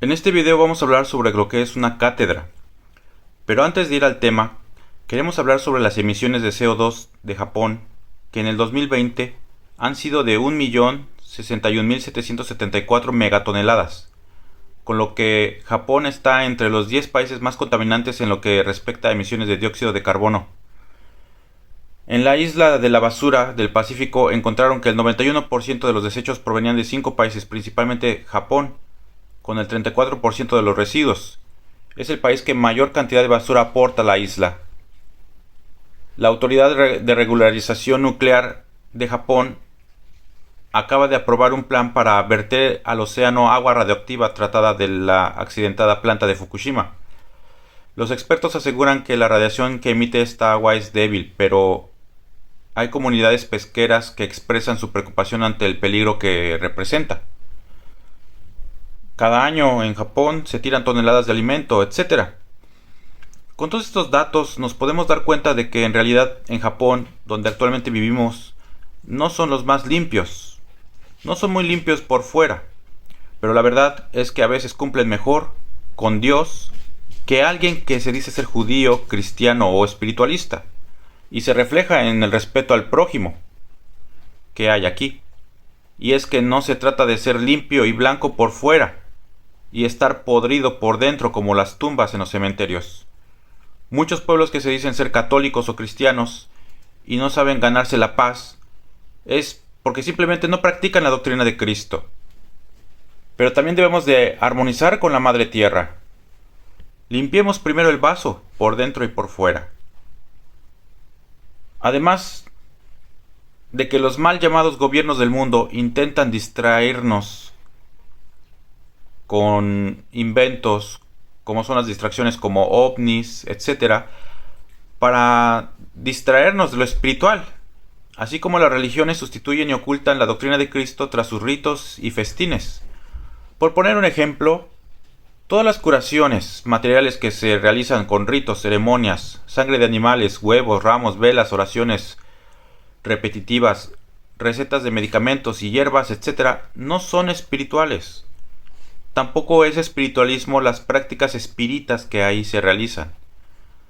En este video vamos a hablar sobre lo que es una cátedra. Pero antes de ir al tema, queremos hablar sobre las emisiones de CO2 de Japón, que en el 2020 han sido de 1.061.774 megatoneladas, con lo que Japón está entre los 10 países más contaminantes en lo que respecta a emisiones de dióxido de carbono. En la isla de la basura del Pacífico encontraron que el 91% de los desechos provenían de 5 países, principalmente Japón, con el 34% de los residuos. Es el país que mayor cantidad de basura aporta a la isla. La Autoridad de Regularización Nuclear de Japón acaba de aprobar un plan para verter al océano agua radioactiva tratada de la accidentada planta de Fukushima. Los expertos aseguran que la radiación que emite esta agua es débil, pero hay comunidades pesqueras que expresan su preocupación ante el peligro que representa. Cada año en Japón se tiran toneladas de alimento, etc. Con todos estos datos nos podemos dar cuenta de que en realidad en Japón, donde actualmente vivimos, no son los más limpios. No son muy limpios por fuera, pero la verdad es que a veces cumplen mejor con Dios que alguien que se dice ser judío, cristiano o espiritualista, y se refleja en el respeto al prójimo que hay aquí. Y es que no se trata de ser limpio y blanco por fuera y estar podrido por dentro como las tumbas en los cementerios. Muchos pueblos que se dicen ser católicos o cristianos y no saben ganarse la paz es porque simplemente no practican la doctrina de Cristo. Pero también debemos de armonizar con la Madre Tierra. Limpiemos primero el vaso, por dentro y por fuera. Además de que los mal llamados gobiernos del mundo intentan distraernos con inventos como son las distracciones como ovnis, etc., para distraernos de lo espiritual, así como las religiones sustituyen y ocultan la doctrina de Cristo tras sus ritos y festines. Por poner un ejemplo, todas las curaciones materiales que se realizan con ritos, ceremonias, sangre de animales, huevos, ramos, velas, oraciones repetitivas, recetas de medicamentos y hierbas, etc., no son espirituales. Tampoco es espiritualismo las prácticas espíritas que ahí se realizan.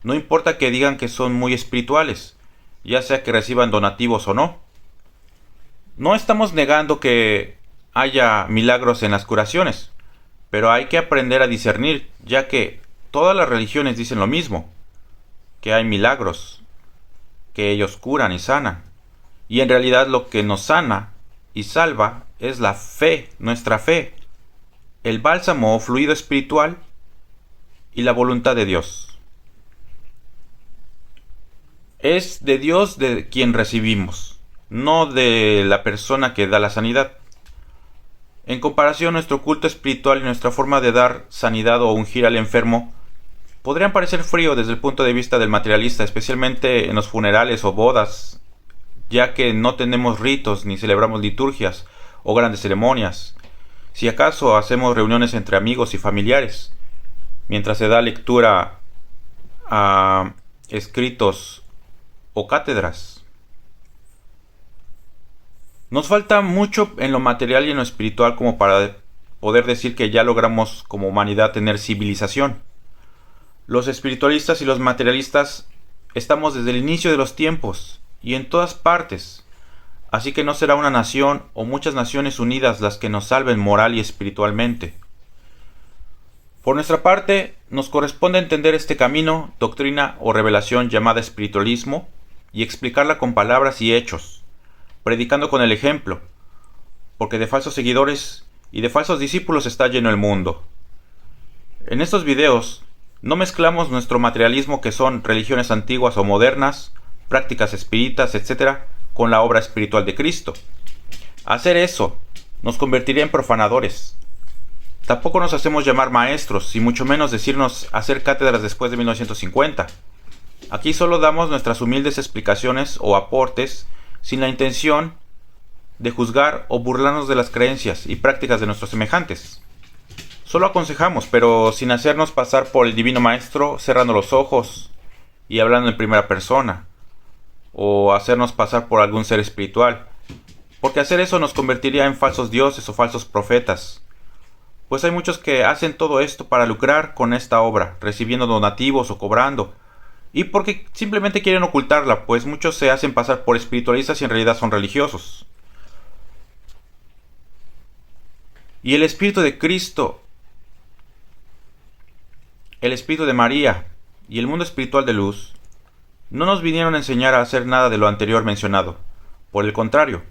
No importa que digan que son muy espirituales, ya sea que reciban donativos o no. No estamos negando que haya milagros en las curaciones, pero hay que aprender a discernir, ya que todas las religiones dicen lo mismo, que hay milagros, que ellos curan y sanan. Y en realidad lo que nos sana y salva es la fe, nuestra fe, el bálsamo o fluido espiritual y la voluntad de Dios. Es de Dios de quien recibimos, no de la persona que da la sanidad. En comparación, nuestro culto espiritual y nuestra forma de dar sanidad o ungir al enfermo podrían parecer frío desde el punto de vista del materialista, especialmente en los funerales o bodas, ya que no tenemos ritos ni celebramos liturgias o grandes ceremonias. Si acaso hacemos reuniones entre amigos y familiares, mientras se da lectura a escritos o cátedras. Nos falta mucho en lo material y en lo espiritual como para poder decir que ya logramos como humanidad tener civilización. Los espiritualistas y los materialistas estamos desde el inicio de los tiempos y en todas partes. Así que no será una nación o muchas naciones unidas las que nos salven moral y espiritualmente. Por nuestra parte, nos corresponde entender este camino, doctrina o revelación llamada espiritualismo y explicarla con palabras y hechos, predicando con el ejemplo, porque de falsos seguidores y de falsos discípulos está lleno el mundo. En estos videos no mezclamos nuestro materialismo, que son religiones antiguas o modernas, prácticas espíritas, etc., con la obra espiritual de Cristo. Hacer eso nos convertiría en profanadores. Tampoco nos hacemos llamar maestros, y mucho menos decirnos hacer cátedras después de 1950. Aquí solo damos nuestras humildes explicaciones o aportes sin la intención de juzgar o burlarnos de las creencias y prácticas de nuestros semejantes. Solo aconsejamos, pero sin hacernos pasar por el divino maestro, cerrando los ojos y hablando en primera persona, o hacernos pasar por algún ser espiritual, porque hacer eso nos convertiría en falsos dioses o falsos profetas, Pues hay muchos que hacen todo esto para lucrar con esta obra, recibiendo donativos o cobrando, y porque simplemente quieren ocultarla, pues muchos se hacen pasar por espiritualistas y en realidad son religiosos. Y el Espíritu de Cristo, el Espíritu de María y el mundo espiritual de luz no nos vinieron a enseñar a hacer nada de lo anterior mencionado. Por el contrario,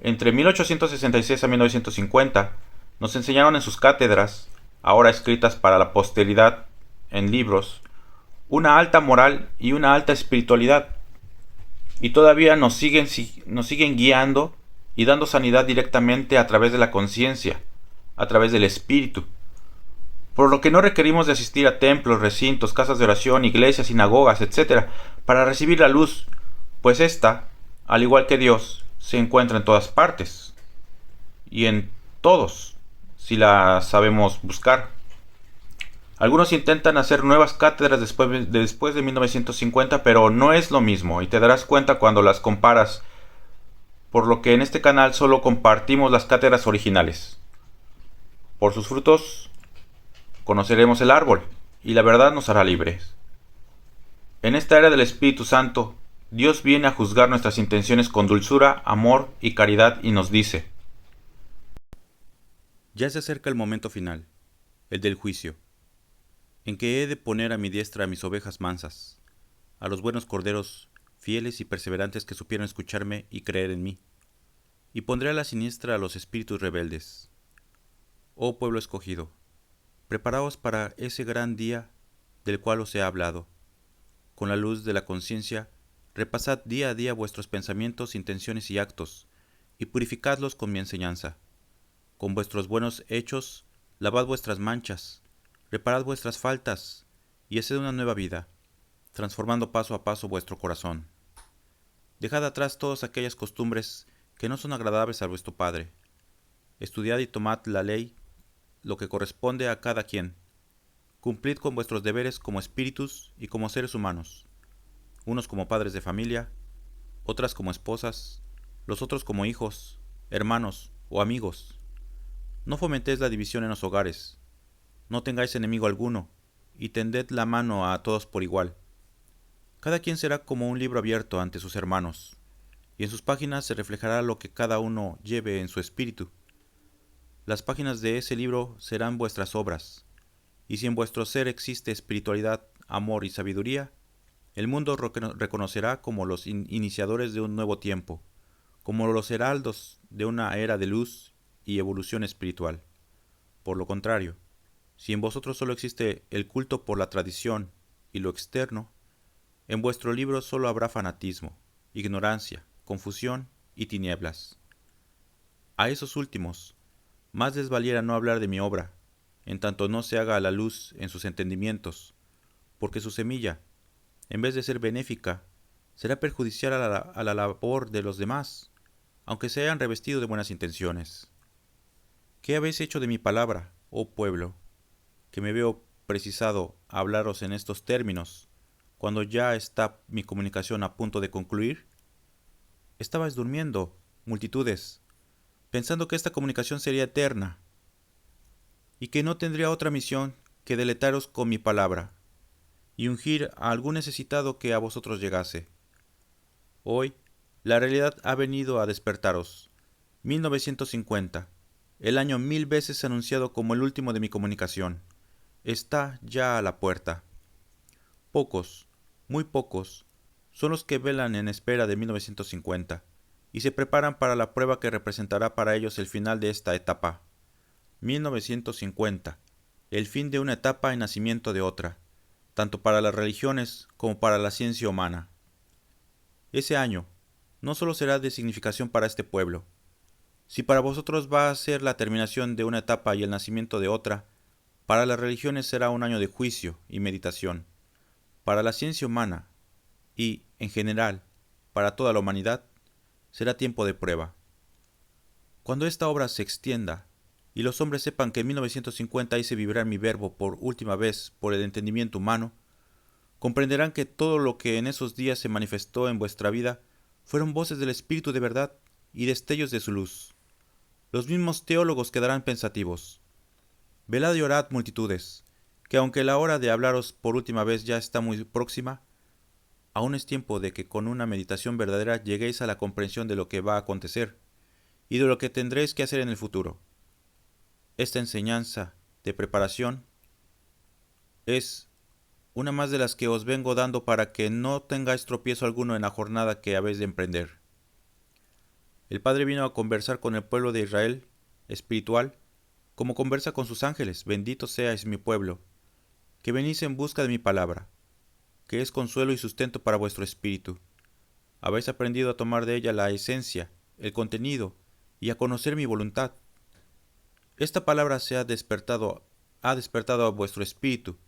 entre 1866 a 1950 nos enseñaron en sus cátedras, ahora escritas para la posteridad en libros, una alta moral y una alta espiritualidad. Y todavía nos siguen guiando y dando sanidad directamente a través de la conciencia, a través del espíritu. Por lo que no requerimos de asistir a templos, recintos, casas de oración, iglesias, sinagogas, etc., para recibir la luz, pues ésta, al igual que Dios, se encuentra en todas partes y en todos, si la sabemos buscar. Algunos intentan hacer nuevas cátedras después de 1950, pero no es lo mismo y te darás cuenta cuando las comparas, por lo que en este canal solo compartimos las cátedras originales. Por sus frutos conoceremos el árbol, y la verdad nos hará libres. En esta era del Espíritu Santo, Dios viene a juzgar nuestras intenciones con dulzura, amor y caridad y nos dice: Ya se acerca el momento final, el del juicio, en que he de poner a mi diestra a mis ovejas mansas, a los buenos corderos fieles y perseverantes que supieron escucharme y creer en mí, y pondré a la siniestra a los espíritus rebeldes. Oh pueblo escogido, preparaos para ese gran día del cual os he hablado. Con la luz de la conciencia, repasad día a día vuestros pensamientos, intenciones y actos, y purificadlos con mi enseñanza. Con vuestros buenos hechos, lavad vuestras manchas, reparad vuestras faltas, y haced una nueva vida, transformando paso a paso vuestro corazón. Dejad atrás todas aquellas costumbres que no son agradables a vuestro Padre. Estudiad y tomad la ley, lo que corresponde a cada quien. Cumplid con vuestros deberes como espíritus y como seres humanos, unos como padres de familia, otras como esposas, los otros como hijos, hermanos o amigos. No fomentéis la división en los hogares, no tengáis enemigo alguno, y tended la mano a todos por igual. Cada quien será como un libro abierto ante sus hermanos, y en sus páginas se reflejará lo que cada uno lleve en su espíritu. Las páginas de ese libro serán vuestras obras, y si en vuestro ser existe espiritualidad, amor y sabiduría, el mundo reconocerá como los iniciadores de un nuevo tiempo, como los heraldos de una era de luz y evolución espiritual. Por lo contrario, si en vosotros solo existe el culto por la tradición y lo externo, en vuestro libro solo habrá fanatismo, ignorancia, confusión y tinieblas. A esos últimos, más les valiera no hablar de mi obra, en tanto no se haga a la luz en sus entendimientos, porque su semilla, en vez de ser benéfica, será perjudicial a la labor de los demás, aunque se hayan revestido de buenas intenciones. ¿Qué habéis hecho de mi palabra, oh pueblo, que me veo precisado a hablaros en estos términos, cuando ya está mi comunicación a punto de concluir? Estabais durmiendo, multitudes, pensando que esta comunicación sería eterna, y que no tendría otra misión que deletaros con mi palabra, y ungir a algún necesitado que a vosotros llegase. Hoy, la realidad ha venido a despertaros. 1950, el año 1000 veces anunciado como el último de mi comunicación, está ya a la puerta. Pocos, muy pocos, son los que velan en espera de 1950 y se preparan para la prueba que representará para ellos el final de esta etapa. 1950, el fin de una etapa y nacimiento de otra, tanto para las religiones como para la ciencia humana. Ese año no solo será de significación para este pueblo. Si para vosotros va a ser la terminación de una etapa y el nacimiento de otra, para las religiones será un año de juicio y meditación. Para la ciencia humana y, en general, para toda la humanidad, será tiempo de prueba. Cuando esta obra se extienda y los hombres sepan que en 1950 hice vibrar mi verbo por última vez por el entendimiento humano, comprenderán que todo lo que en esos días se manifestó en vuestra vida fueron voces del Espíritu de verdad y destellos de su luz. Los mismos teólogos quedarán pensativos. Velad y orad, multitudes, que aunque la hora de hablaros por última vez ya está muy próxima, aún es tiempo de que con una meditación verdadera lleguéis a la comprensión de lo que va a acontecer y de lo que tendréis que hacer en el futuro. Esta enseñanza de preparación es una más de las que os vengo dando para que no tengáis tropiezo alguno en la jornada que habéis de emprender. El Padre vino a conversar con el pueblo de Israel espiritual como conversa con sus ángeles. Bendito seáis mi pueblo, que venís en busca de mi palabra, que es consuelo y sustento para vuestro espíritu. Habéis aprendido a tomar de ella la esencia, el contenido, y a conocer mi voluntad. Esta palabra ha despertado a vuestro espíritu,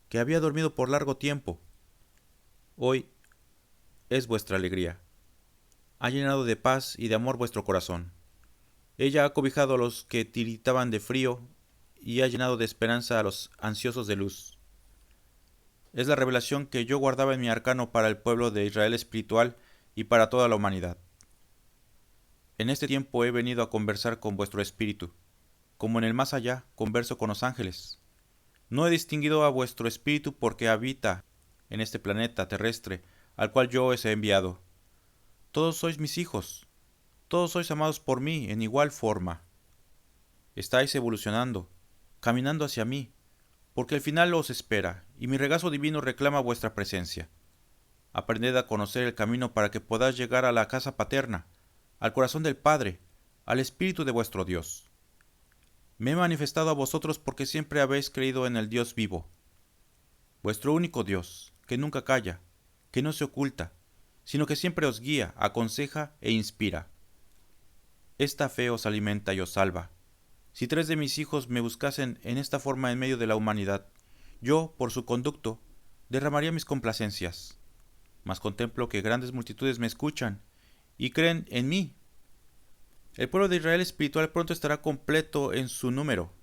que había dormido por largo tiempo. Hoy es vuestra alegría. Ha llenado de paz y de amor vuestro corazón. Ella ha cobijado a los que tiritaban de frío y ha llenado de esperanza a los ansiosos de luz. Es la revelación que yo guardaba en mi arcano para el pueblo de Israel espiritual y para toda la humanidad. En este tiempo he venido a conversar con vuestro espíritu, como en el más allá converso con los ángeles. No he distinguido a vuestro espíritu porque habita en este planeta terrestre al cual yo os he enviado. Todos sois mis hijos, todos sois amados por mí en igual forma. Estáis evolucionando, caminando hacia mí, porque el final os espera, y mi regazo divino reclama vuestra presencia. Aprended a conocer el camino para que podáis llegar a la casa paterna, al corazón del Padre, al Espíritu de vuestro Dios. Me he manifestado a vosotros porque siempre habéis creído en el Dios vivo, vuestro único Dios, que nunca calla, que no se oculta, sino que siempre os guía, aconseja e inspira. Esta fe os alimenta y os salva. Si 3 de mis hijos me buscasen en esta forma en medio de la humanidad, yo, por su conducto, derramaría mis complacencias. Mas contemplo que grandes multitudes me escuchan y creen en mí. El pueblo de Israel espiritual pronto estará completo en su número.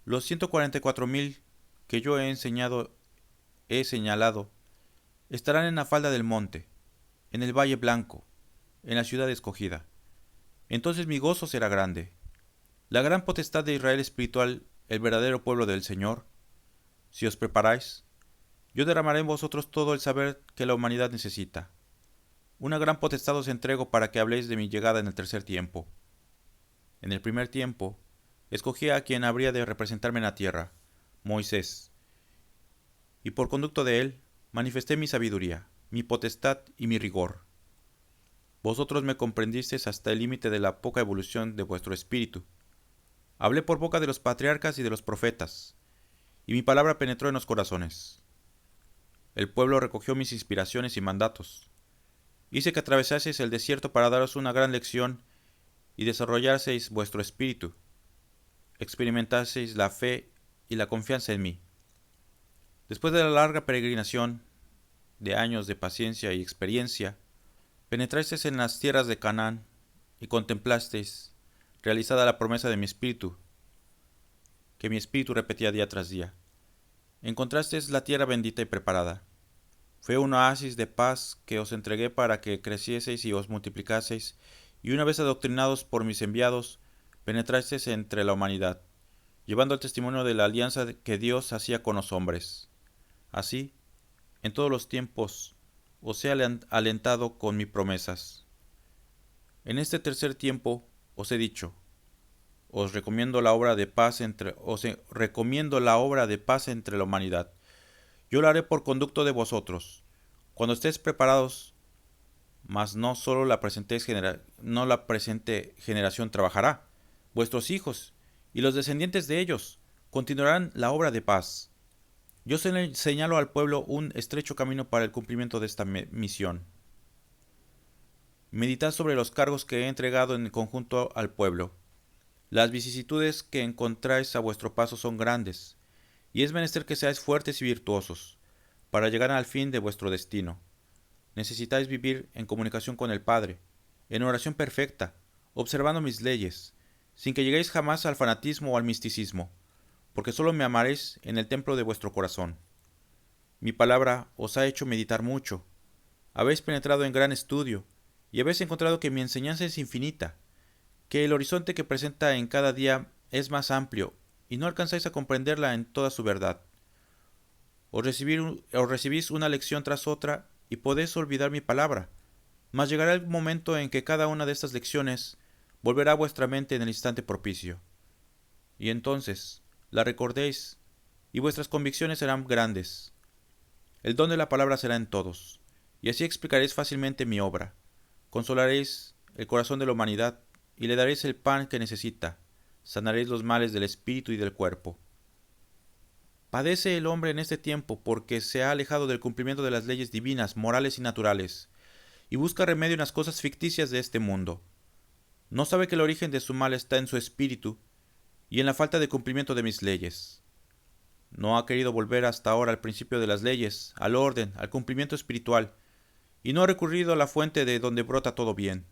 Los 144,000 que yo he señalado, estarán en la falda del monte, en el valle blanco, en la ciudad escogida. Entonces mi gozo será grande. La gran potestad de Israel espiritual, el verdadero pueblo del Señor. Si os preparáis, yo derramaré en vosotros todo el saber que la humanidad necesita. Una gran potestad os entrego para que habléis de mi llegada en el tercer tiempo. En el primer tiempo, escogí a quien habría de representarme en la tierra, Moisés, y por conducto de él manifesté mi sabiduría, mi potestad y mi rigor. Vosotros me comprendisteis hasta el límite de la poca evolución de vuestro espíritu. Hablé por boca de los patriarcas y de los profetas, y mi palabra penetró en los corazones. El pueblo recogió mis inspiraciones y mandatos. Hice que atravesaseis el desierto para daros una gran lección y desarrollaseis vuestro espíritu. Experimentaseis la fe y la confianza en mí. Después de la larga peregrinación, de años de paciencia y experiencia, penetrasteis en las tierras de Canaán y contemplasteis realizada la promesa de mi espíritu, que mi espíritu repetía día tras día. Encontrasteis la tierra bendita y preparada. Fue un oasis de paz que os entregué para que crecieseis y os multiplicaseis, y una vez adoctrinados por mis enviados, penetrasteis entre la humanidad, llevando el testimonio de la alianza que Dios hacía con los hombres. Así, en todos los tiempos, os he alentado con mis promesas. En este tercer tiempo os he dicho, recomiendo la obra de paz entre la humanidad. Yo la haré por conducto de vosotros. Cuando estéis preparados, mas no solo la presente generación trabajará. Vuestros hijos y los descendientes de ellos continuarán la obra de paz. Yo señalo al pueblo un estrecho camino para el cumplimiento de esta misión. Meditad sobre los cargos que he entregado en conjunto al pueblo. Las vicisitudes que encontráis a vuestro paso son grandes, y es menester que seáis fuertes y virtuosos, para llegar al fin de vuestro destino. Necesitáis vivir en comunicación con el Padre, en oración perfecta, observando mis leyes, sin que lleguéis jamás al fanatismo o al misticismo, porque solo me amaréis en el templo de vuestro corazón. Mi palabra os ha hecho meditar mucho. Habéis penetrado en gran estudio, y habéis encontrado que mi enseñanza es infinita, que el horizonte que presenta en cada día es más amplio y no alcanzáis a comprenderla en toda su verdad. Os recibís una lección tras otra y podéis olvidar mi palabra, mas llegará el momento en que cada una de estas lecciones volverá a vuestra mente en el instante propicio. Y entonces la recordéis y vuestras convicciones serán grandes. El don de la palabra será en todos, y así explicaréis fácilmente mi obra, consolaréis el corazón de la humanidad y le daréis el pan que necesita, sanaréis los males del espíritu y del cuerpo. Padece el hombre en este tiempo porque se ha alejado del cumplimiento de las leyes divinas, morales y naturales, y busca remedio en las cosas ficticias de este mundo. No sabe que el origen de su mal está en su espíritu y en la falta de cumplimiento de mis leyes. No ha querido volver hasta ahora al principio de las leyes, al orden, al cumplimiento espiritual, y no ha recurrido a la fuente de donde brota todo bien.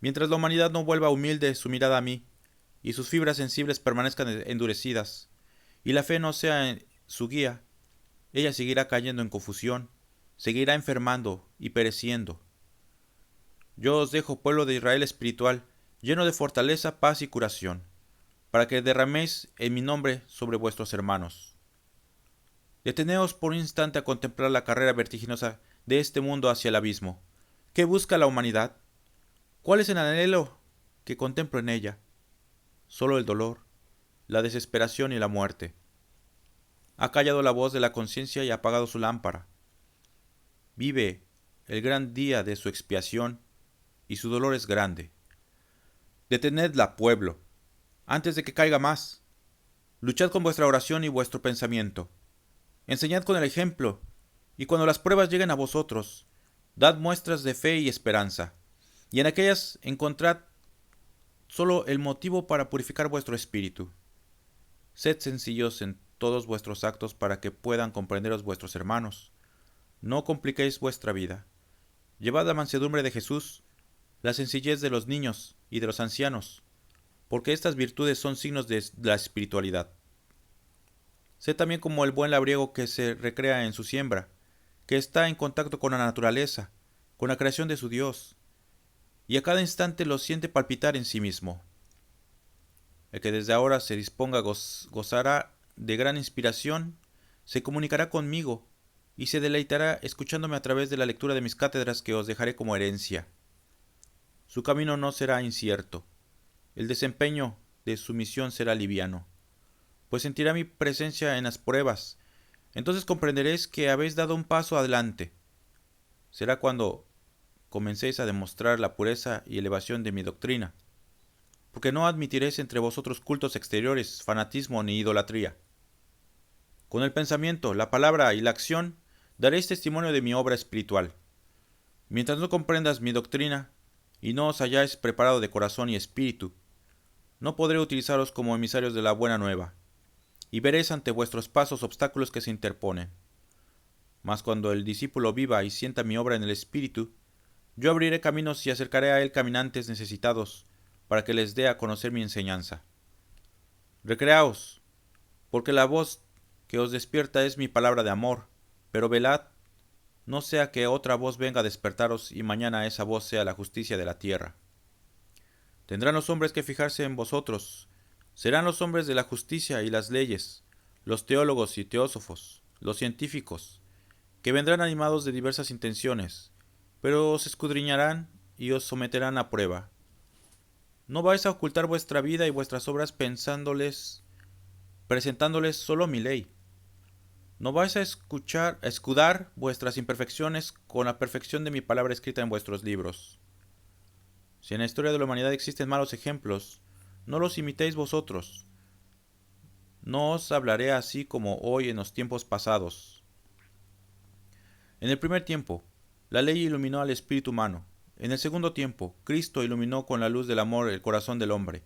Mientras la humanidad no vuelva humilde su mirada a mí, y sus fibras sensibles permanezcan endurecidas, y la fe no sea su guía, ella seguirá cayendo en confusión, seguirá enfermando y pereciendo. Yo os dejo, pueblo de Israel espiritual, lleno de fortaleza, paz y curación, para que derraméis en mi nombre sobre vuestros hermanos. Deteneos por un instante a contemplar la carrera vertiginosa de este mundo hacia el abismo. ¿Qué busca la humanidad? ¿Cuál es el anhelo que contemplo en ella? Solo el dolor, la desesperación y la muerte. Ha callado la voz de la conciencia y ha apagado su lámpara. Vive el gran día de su expiación y su dolor es grande. Detenedla, pueblo, antes de que caiga más. Luchad con vuestra oración y vuestro pensamiento. Enseñad con el ejemplo, y cuando las pruebas lleguen a vosotros, dad muestras de fe y esperanza, y en aquellas encontrad solo el motivo para purificar vuestro espíritu. Sed sencillos en todos vuestros actos para que puedan comprenderos vuestros hermanos. No compliquéis vuestra vida. Llevad la mansedumbre de Jesús, la sencillez de los niños y de los ancianos, porque estas virtudes son signos de la espiritualidad. Sé también como el buen labriego que se recrea en su siembra, que está en contacto con la naturaleza, con la creación de su Dios, y a cada instante lo siente palpitar en sí mismo. El que desde ahora se disponga gozará de gran inspiración, se comunicará conmigo y se deleitará escuchándome a través de la lectura de mis cátedras que os dejaré como herencia. Su camino no será incierto, el desempeño de su misión será liviano, pues sentirá mi presencia en las pruebas. Entonces comprenderéis que habéis dado un paso adelante. Será cuando comencéis a demostrar la pureza y elevación de mi doctrina, porque no admitiréis entre vosotros cultos exteriores, fanatismo ni idolatría. Con el pensamiento, la palabra y la acción daréis testimonio de mi obra espiritual. Mientras no comprendas mi doctrina y no os hayáis preparado de corazón y espíritu, no podré utilizaros como emisarios de la buena nueva, y veréis ante vuestros pasos obstáculos que se interponen. Mas cuando el discípulo viva y sienta mi obra en el espíritu, yo abriré caminos y acercaré a él caminantes necesitados, para que les dé a conocer mi enseñanza. Recreaos, porque la voz que os despierta es mi palabra de amor, pero velad, no sea que otra voz venga a despertaros y mañana esa voz sea la justicia de la tierra. Tendrán los hombres que fijarse en vosotros, serán los hombres de la justicia y las leyes, los teólogos y teósofos, los científicos, que vendrán animados de diversas intenciones, pero os escudriñarán y os someterán a prueba. No vais a ocultar vuestra vida y vuestras obras presentándoles solo mi ley. No vais a escudar vuestras imperfecciones con la perfección de mi palabra escrita en vuestros libros. Si en la historia de la humanidad existen malos ejemplos, no los imitéis vosotros. No os hablaré así como hoy en los tiempos pasados. En el primer tiempo, la ley iluminó al espíritu humano. En el segundo tiempo, Cristo iluminó con la luz del amor el corazón del hombre.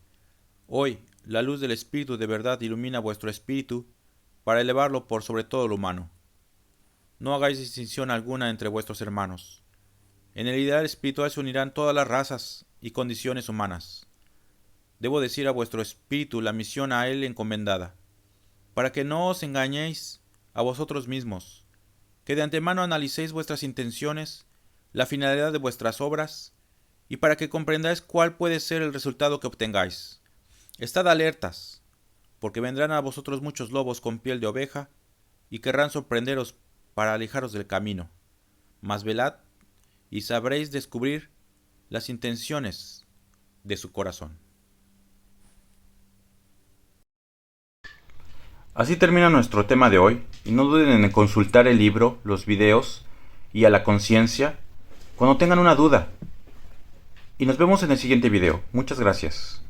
Hoy, la luz del espíritu de verdad ilumina vuestro espíritu para elevarlo por sobre todo lo humano. No hagáis distinción alguna entre vuestros hermanos. En el ideal espiritual se unirán todas las razas y condiciones humanas. Debo decir a vuestro espíritu la misión a él encomendada, para que no os engañéis a vosotros mismos, que de antemano analicéis vuestras intenciones, la finalidad de vuestras obras, y para que comprendáis cuál puede ser el resultado que obtengáis. Estad alertas, porque vendrán a vosotros muchos lobos con piel de oveja, y querrán sorprenderos para alejaros del camino. Mas velad, y sabréis descubrir las intenciones de su corazón. Así termina nuestro tema de hoy, y no duden en consultar el libro, los videos y a la conciencia cuando tengan una duda. Y nos vemos en el siguiente video. Muchas gracias.